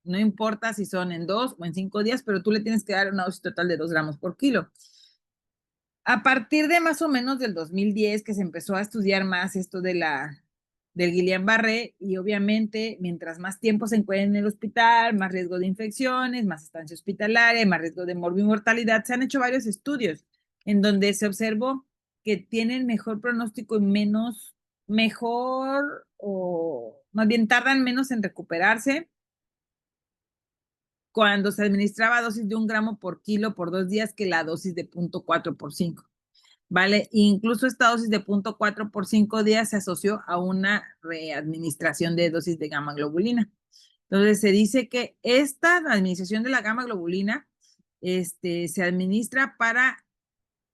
No importa si son en 2 o en 5 días, pero tú le tienes que dar una dosis total de 2 gramos por kilo. A partir de más o menos del 2010 que se empezó a estudiar más esto del Guillain-Barré, y obviamente mientras más tiempo se encuentren en el hospital, más riesgo de infecciones, más estancia hospitalaria, más riesgo de morbimortalidad. Se han hecho varios estudios en donde se observó que tienen mejor pronóstico y mejor, o más bien tardan menos en recuperarse cuando se administraba dosis de 1 gramo por kilo por 2 días que la dosis de 0.4 por 5. ¿Vale? Incluso esta dosis de 0.4 por 5 días se asoció a una readministración de dosis de gamma globulina. Entonces se dice que esta administración de la gamma globulina se administra para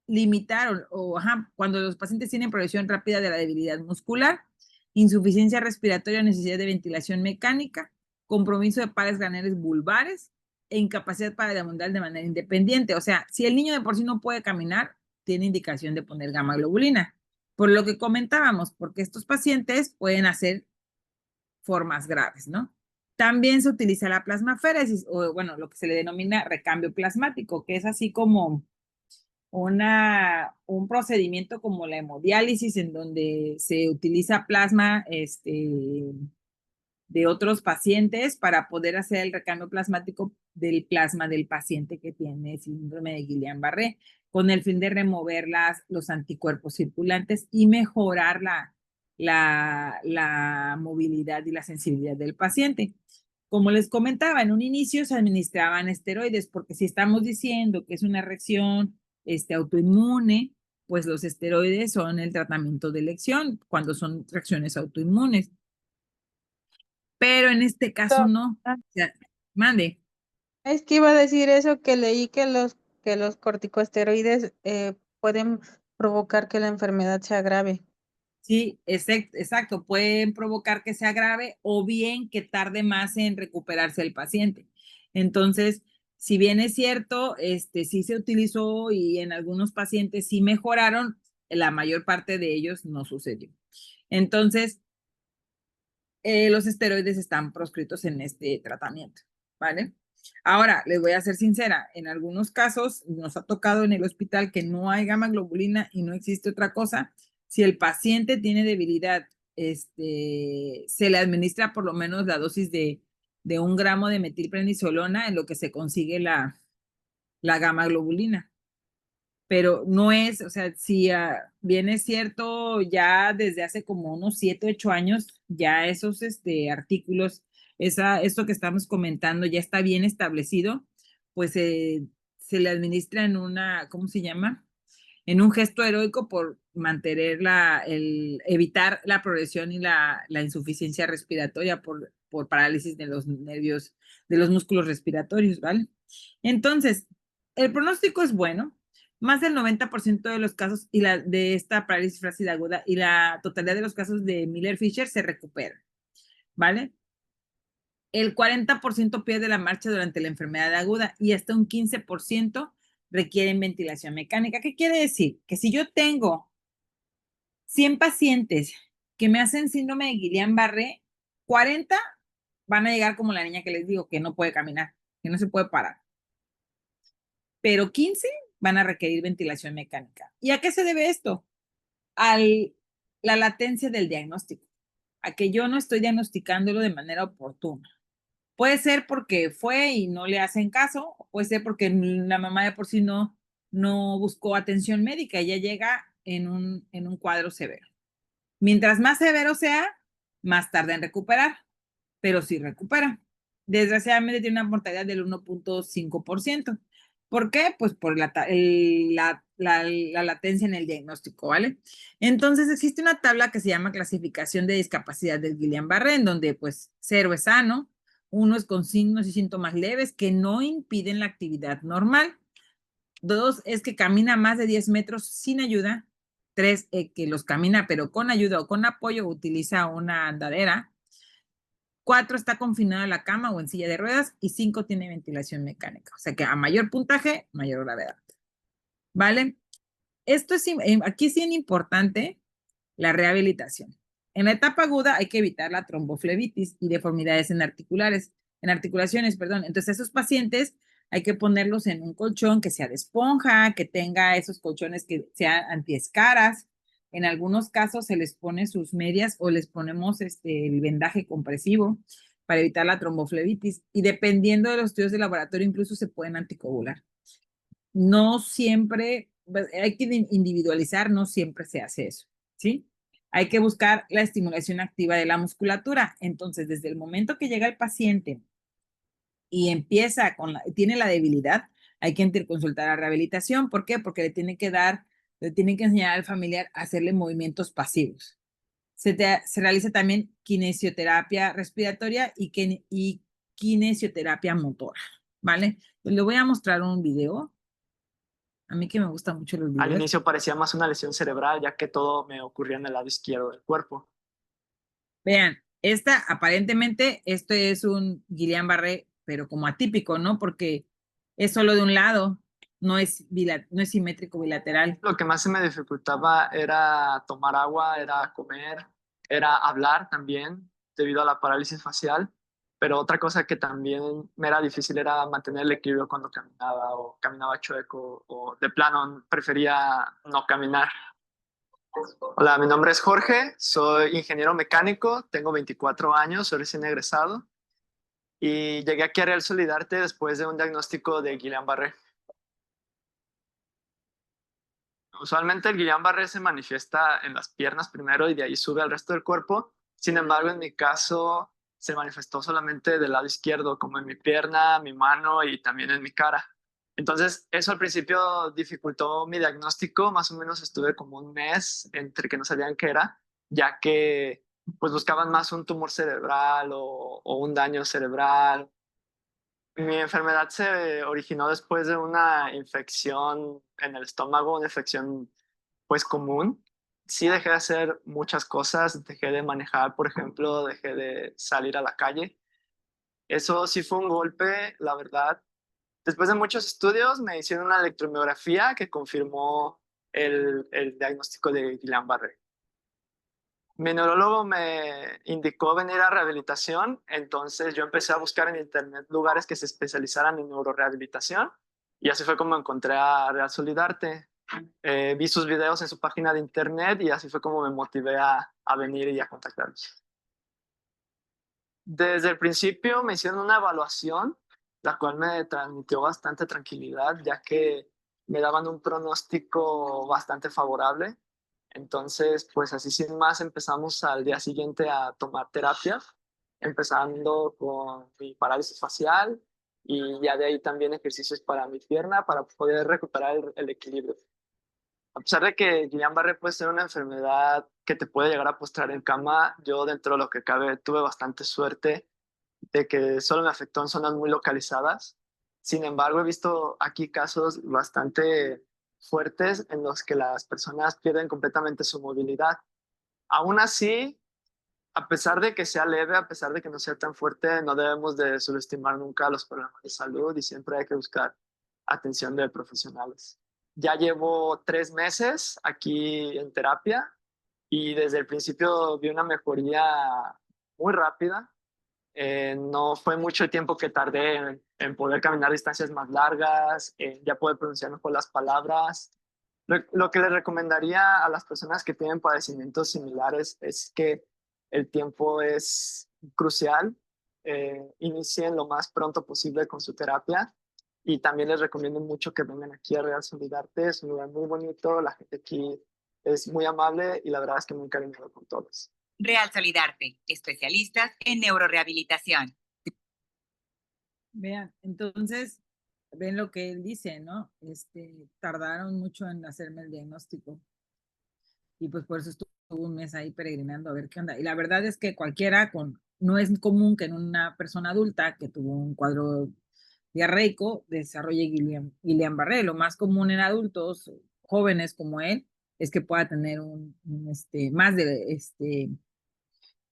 limitar cuando los pacientes tienen progresión rápida de la debilidad muscular, insuficiencia respiratoria o necesidad de ventilación mecánica, compromiso de pares graneles vulvares e incapacidad para deambullar de manera independiente. O sea, si el niño de por sí no puede caminar, tiene indicación de poner gamma globulina. Por lo que comentábamos, porque estos pacientes pueden hacer formas graves, ¿no? También se utiliza la plasmaféresis, o bueno, lo que se le denomina recambio plasmático, que es así como un procedimiento como la hemodiálisis, en donde se utiliza plasma de otros pacientes para poder hacer el recambio plasmático del plasma del paciente que tiene síndrome de Guillain-Barré, con el fin de remover los anticuerpos circulantes y mejorar la movilidad y la sensibilidad del paciente. Como les comentaba, en un inicio se administraban esteroides, porque si estamos diciendo que es una reacción autoinmune, pues los esteroides son el tratamiento de elección cuando son reacciones autoinmunes. Pero en este caso no. O sea, mande. Es que iba a decir eso, que leí que los corticosteroides pueden provocar que la enfermedad se agrave. Sí, exacto. Pueden provocar que se agrave o bien que tarde más en recuperarse el paciente. Entonces, si bien es cierto, sí se utilizó y en algunos pacientes sí mejoraron, la mayor parte de ellos no sucedió. Entonces, los esteroides están proscritos en este tratamiento, ¿vale? Ahora, les voy a ser sincera, en algunos casos nos ha tocado en el hospital que no hay gamma globulina y no existe otra cosa. Si el paciente tiene debilidad, se le administra por lo menos la dosis de 1 gramo de metilprednisolona en lo que se consigue la gamma globulina. Pero no es, o sea, si bien es cierto, ya desde hace como unos 7, 8 años, ya esos artículos, esto que estamos comentando ya está bien establecido, pues se le administra en una, ¿cómo se llama? En un gesto heroico por mantener evitar la progresión y la insuficiencia respiratoria por parálisis de los nervios, de los músculos respiratorios, ¿vale? Entonces, el pronóstico es bueno, más del 90% de los casos de esta parálisis flácida aguda y la totalidad de los casos de Miller-Fisher se recuperan, ¿vale? El 40% pierde la marcha durante la enfermedad aguda y hasta un 15% requieren ventilación mecánica. ¿Qué quiere decir? Que si yo tengo 100 pacientes que me hacen síndrome de Guillain-Barré, 40 van a llegar como la niña que les digo, que no puede caminar, que no se puede parar. Pero 15 van a requerir ventilación mecánica. ¿Y a qué se debe esto? A la latencia del diagnóstico, a que yo no estoy diagnosticándolo de manera oportuna. Puede ser porque fue y no le hacen caso, o puede ser porque la mamá de por sí no buscó atención médica, ella llega en un cuadro severo. Mientras más severo sea, más tarda en recuperar, pero sí recupera. Desgraciadamente tiene una mortalidad del 1.5%. ¿Por qué? Pues por la latencia en el diagnóstico, ¿vale? Entonces existe una tabla que se llama clasificación de discapacidad del Guillain-Barré, en donde pues 0 es sano, 1 es con signos y síntomas leves que no impiden la actividad normal, 2 es que camina más de 10 metros sin ayuda, 3 que los camina pero con ayuda o con apoyo, utiliza una andadera, 4 está confinado a la cama o en silla de ruedas y 5 tiene ventilación mecánica. O sea que a mayor puntaje, mayor gravedad. ¿Vale? Esto es, aquí es bien importante la rehabilitación. En la etapa aguda hay que evitar la tromboflebitis y deformidades en articulaciones, perdón. Entonces, esos pacientes hay que ponerlos en un colchón que sea de esponja, que tenga esos colchones que sean antiescaras. En algunos casos se les pone sus medias o les ponemos el vendaje compresivo para evitar la tromboflebitis y dependiendo de los estudios de laboratorio incluso se pueden anticoagular. No siempre, hay que individualizar, no siempre se hace eso, ¿sí? Hay que buscar la estimulación activa de la musculatura. Entonces, desde el momento que llega el paciente y empieza tiene la debilidad, hay que interconsultar a rehabilitación. ¿Por qué? Porque le tienen que enseñar al familiar a hacerle movimientos pasivos. Se realiza también kinesioterapia respiratoria y kinesioterapia motora, ¿vale? Le voy a mostrar un video. A mí que me gustan mucho los Al videos. inicio parecía más una lesión cerebral, ya que todo me ocurría en el lado izquierdo del cuerpo. Vean, aparentemente, esto es un Guillain-Barré, pero como atípico, ¿no? Porque es solo de un lado, no es simétrico bilateral. Lo que más se me dificultaba era tomar agua, era comer, era hablar también, debido a la parálisis facial. Pero otra cosa que también me era difícil era mantener el equilibrio cuando caminaba o caminaba chueco o de plano prefería no caminar. Hola, mi nombre es Jorge, soy ingeniero mecánico, tengo 24 años, soy recién egresado y llegué aquí a Real Solidarte después de un diagnóstico de Guillain-Barré. Usualmente el Guillain-Barré se manifiesta en las piernas primero y de ahí sube al resto del cuerpo. Sin embargo, en mi caso se manifestó solamente del lado izquierdo, como en mi pierna, mi mano y también en mi cara. Entonces, eso al principio dificultó mi diagnóstico. Más o menos estuve como un mes entre que no sabían qué era, ya que pues buscaban más un tumor cerebral o un daño cerebral. Mi enfermedad se originó después de una infección en el estómago, una infección pues común. Sí dejé de hacer muchas cosas, dejé de manejar, por ejemplo, dejé de salir a la calle. Eso sí fue un golpe, la verdad. Después de muchos estudios me hicieron una electromiografía que confirmó el diagnóstico de Guillain-Barré. Mi neurólogo me indicó venir a rehabilitación, entonces yo empecé a buscar en internet lugares que se especializaran en neurorehabilitación y así fue como encontré a Real Solidarte. Vi sus videos en su página de internet y así fue como me motivé a venir y a contactarlos. Desde el principio me hicieron una evaluación, la cual me transmitió bastante tranquilidad, ya que me daban un pronóstico bastante favorable. Entonces, pues así sin más empezamos al día siguiente a tomar terapia, empezando con mi parálisis facial y ya de ahí también ejercicios para mi pierna para poder recuperar el equilibrio. A pesar de que Guillain-Barré puede ser una enfermedad que te puede llegar a postrar en cama, yo dentro de lo que cabe tuve bastante suerte de que solo me afectó en zonas muy localizadas. Sin embargo, he visto aquí casos bastante fuertes en los que las personas pierden completamente su movilidad. Aún así, a pesar de que sea leve, a pesar de que no sea tan fuerte, no debemos de subestimar nunca los problemas de salud y siempre hay que buscar atención de profesionales. Ya llevo 3 meses aquí en terapia y desde el principio vi una mejoría muy rápida. No fue mucho el tiempo que tardé en poder caminar distancias más largas, ya poder pronunciar mejor las palabras. Lo que les recomendaría a las personas que tienen padecimientos similares es que el tiempo es crucial. Inicien lo más pronto posible con su terapia y también les recomiendo mucho que vengan aquí a Real Solidarte. Es un lugar muy bonito, la gente aquí es muy amable y la verdad es que muy encariñado con todos. Real Solidarte, especialistas en neurorehabilitación. Vean, entonces, ven lo que él dice, ¿no? Tardaron mucho en hacerme el diagnóstico. Y pues por eso estuve un mes ahí peregrinando a ver qué onda. Y la verdad es que no es común que en una persona adulta que tuvo un cuadro diarreico desarrolle Guillain-Barré. Lo más común en adultos jóvenes como él es que pueda tener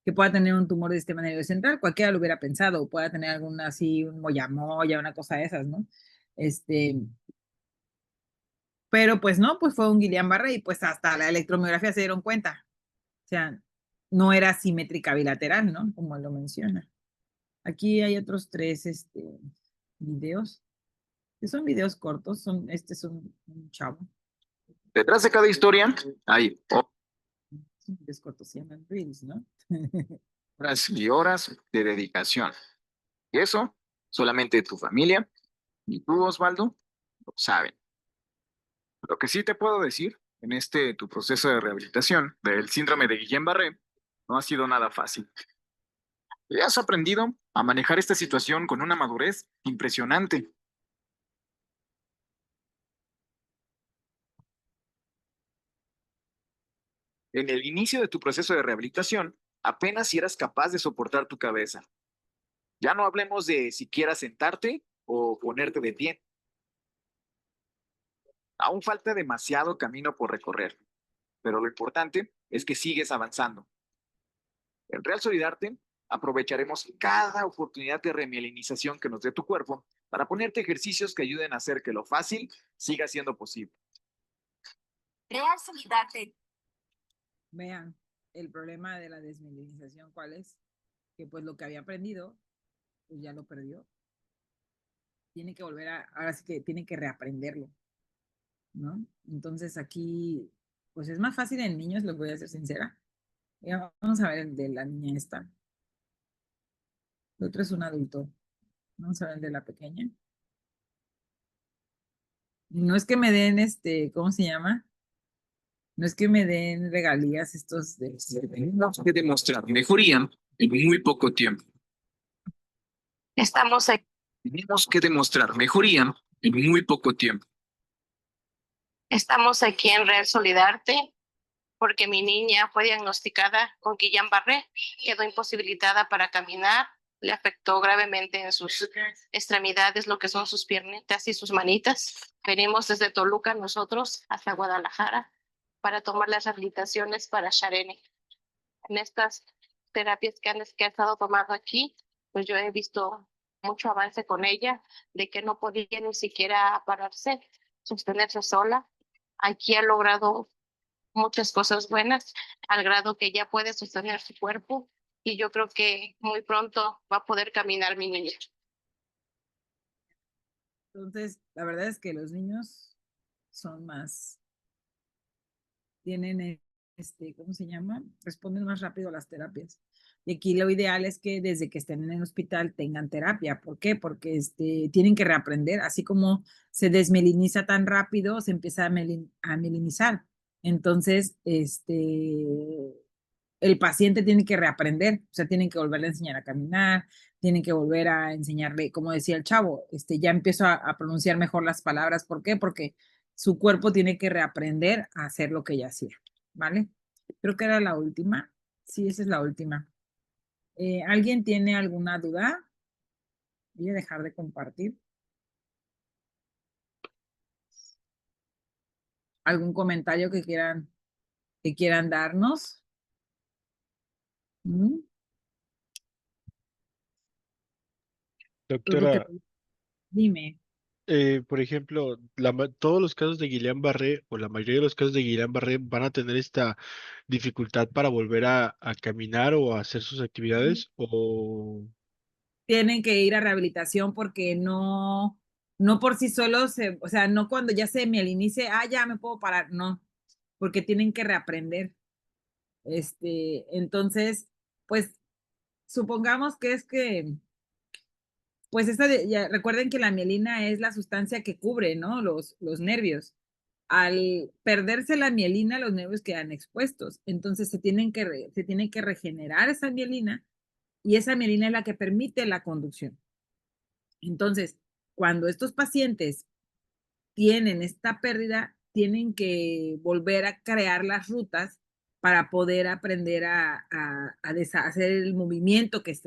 que pueda tener un tumor de sistema nervioso central. Cualquiera lo hubiera pensado, o pueda tener alguna así, un moyamoya, una cosa de esas, ¿no? Pero pues no, pues fue un Guillain-Barré y pues hasta la electromiografía se dieron cuenta. O sea, no era simétrica bilateral, ¿no? Como él lo menciona. Aquí hay otros 3 videos, que son videos cortos, este es un chavo. Detrás de cada historia hay Son videos cortos, se llaman reels, ¿no? horas y horas de dedicación. Y eso solamente tu familia y tú, Osvaldo, lo saben. Lo que sí te puedo decir en tu proceso de rehabilitación del síndrome de Guillain-Barré no ha sido nada fácil. Y has aprendido a manejar esta situación con una madurez impresionante. En el inicio de tu proceso de rehabilitación, apenas si eras capaz de soportar tu cabeza. Ya no hablemos de siquiera sentarte o ponerte de pie. Aún falta demasiado camino por recorrer, pero lo importante es que sigues avanzando. En Real Solidarte aprovecharemos cada oportunidad de remielinización que nos dé tu cuerpo para ponerte ejercicios que ayuden a hacer que lo fácil siga siendo posible. Real Solidarte. Vean, el problema de la desmielinización, ¿cuál es? Que pues lo que había aprendido, pues ya lo perdió. Tiene que ahora sí que tiene que reaprenderlo, ¿no? Entonces aquí, pues es más fácil en niños, les voy a ser sincera. Ya vamos a ver el de la niña esta. El otro es un adulto. Vamos a ver el de la pequeña. No es que me den ¿cómo se llama? No es que me den regalías estos de... Tenemos que demostrar mejoría en muy poco tiempo. Estamos aquí. Tenemos que demostrar mejoría en muy poco tiempo. Estamos aquí en Real Solidarte porque mi niña fue diagnosticada con Guillain-Barré, quedó imposibilitada para caminar, le afectó gravemente en sus extremidades, lo que son sus piernitas y sus manitas. Venimos desde Toluca nosotros hasta Guadalajara para tomar las rehabilitaciones para Sharene. En estas terapias que ha estado tomando aquí, pues yo he visto mucho avance con ella, de que no podía ni siquiera pararse, sostenerse sola. Aquí ha logrado muchas cosas buenas, al grado que ya puede sostener su cuerpo y yo creo que muy pronto va a poder caminar mi niña. Entonces, la verdad es que los niños son tienen ¿cómo se llama? Responden más rápido a las terapias. Y aquí lo ideal es que desde que estén en el hospital tengan terapia. ¿Por qué? Porque tienen que reaprender. Así como se desmeliniza tan rápido, se empieza a melinizar. Entonces, el paciente tiene que reaprender, o sea, tienen que volverle a enseñar a caminar, tienen que volver a enseñarle, como decía el chavo, ya empiezo a pronunciar mejor las palabras. ¿Por qué? Porque su cuerpo tiene que reaprender a hacer lo que ella hacía, ¿vale? Creo que era la última. Sí, esa es la última. ¿Alguien tiene alguna duda? Voy a dejar de compartir. ¿Algún comentario que quieran darnos? ¿Mm? Pues lo que Doctora, dime. por ejemplo, todos los casos de Guillain-Barré o la mayoría de los casos de Guillain-Barré van a tener esta dificultad para volver a caminar o a hacer sus actividades o Tienen que ir a rehabilitación porque no por sí solos, o sea, no cuando ya se mielinice, ya me puedo parar, no, porque tienen que reaprender. Entonces, pues, supongamos que es que, pues, recuerden que la mielina es la sustancia que cubre, ¿no? Los nervios. Al perderse la mielina, los nervios quedan expuestos. Entonces, se tiene que regenerar esa mielina y esa mielina es la que permite la conducción. Entonces, cuando estos pacientes tienen esta pérdida, tienen que volver a crear las rutas para poder aprender a deshacer el movimiento que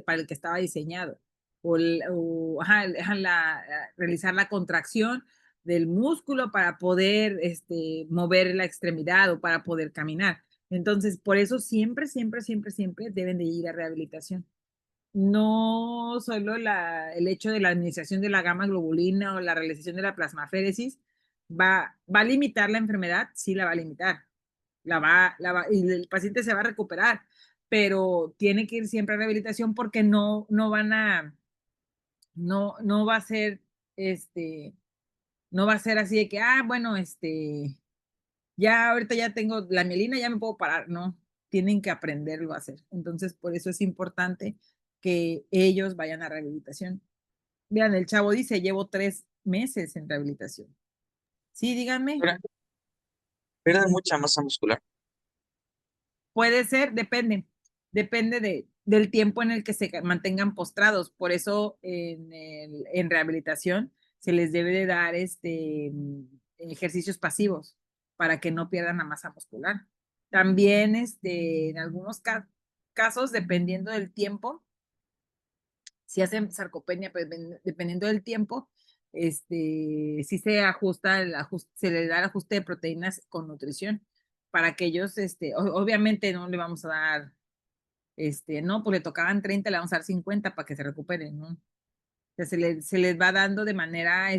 para el que estaba diseñado. Realizar la contracción del músculo para poder mover la extremidad o para poder caminar. Entonces, por eso siempre, siempre, siempre, siempre deben de ir a rehabilitación. No solo el hecho de la administración de la gamma globulina o la realización de la plasmaféresis va a limitar la enfermedad, sí la va a limitar, y el paciente se va a recuperar, pero tiene que ir siempre a rehabilitación porque no va a ser, no va a ser así de que, bueno, ya ahorita ya tengo la mielina, ya me puedo parar, no, tienen que aprenderlo a hacer. Entonces, por eso es importante que ellos vayan a rehabilitación. Vean, el chavo dice, llevo 3 meses en rehabilitación. Sí, díganme. Pierden mucha masa muscular. Puede ser, depende del tiempo en el que se mantengan postrados. Por eso en rehabilitación se les debe de dar ejercicios pasivos para que no pierdan la masa muscular. También en algunos casos, dependiendo del tiempo, si hacen sarcopenia, pues, dependiendo del tiempo, sí se ajusta se le da el ajuste de proteínas con nutrición para que ellos, obviamente no le vamos a dar, no, pues le tocaban 30, le vamos a dar 50 para que se recuperen, ¿no? O sea, se les va dando de manera,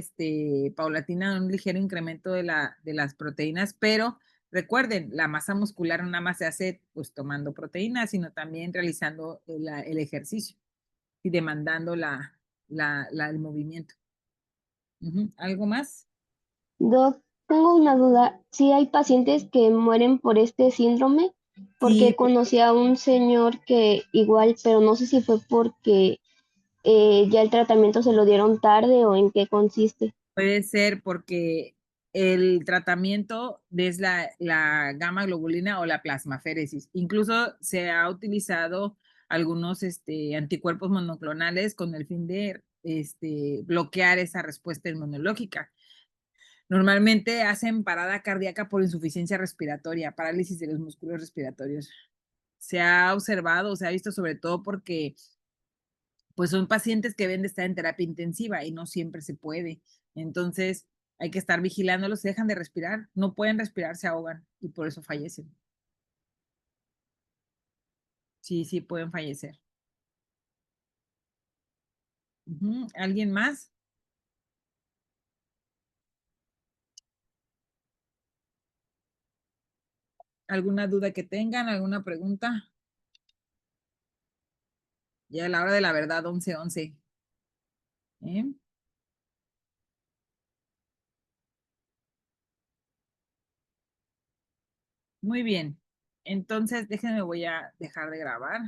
paulatina un ligero incremento de las proteínas, pero recuerden, la masa muscular no nada más se hace, pues, tomando proteínas, sino también realizando el ejercicio y demandando el movimiento. ¿Algo más? Doc, tengo una duda. Si hay pacientes que mueren por este síndrome, porque Sí, conocí a un señor que igual, pero no sé si fue porque ya el tratamiento se lo dieron tarde o en qué consiste. puede ser porque el tratamiento es la gamma globulina o la plasmaféresis. Incluso se ha utilizado algunos anticuerpos monoclonales con el fin de bloquear esa respuesta inmunológica. Normalmente hacen parada cardíaca por insuficiencia respiratoria, parálisis de los músculos respiratorios. Se ha observado, se ha visto sobre todo porque pues son pacientes que deben de estar en terapia intensiva y no siempre se puede. Entonces hay que estar vigilándolos, se dejan de respirar, no pueden respirar, se ahogan y por eso fallecen. Sí, sí, pueden fallecer. ¿Alguien más? ¿Alguna duda que tengan? ¿Alguna pregunta? Ya a la hora de la verdad, 11:11. ¿Eh? Muy bien. Entonces, déjenme, voy a dejar de grabar.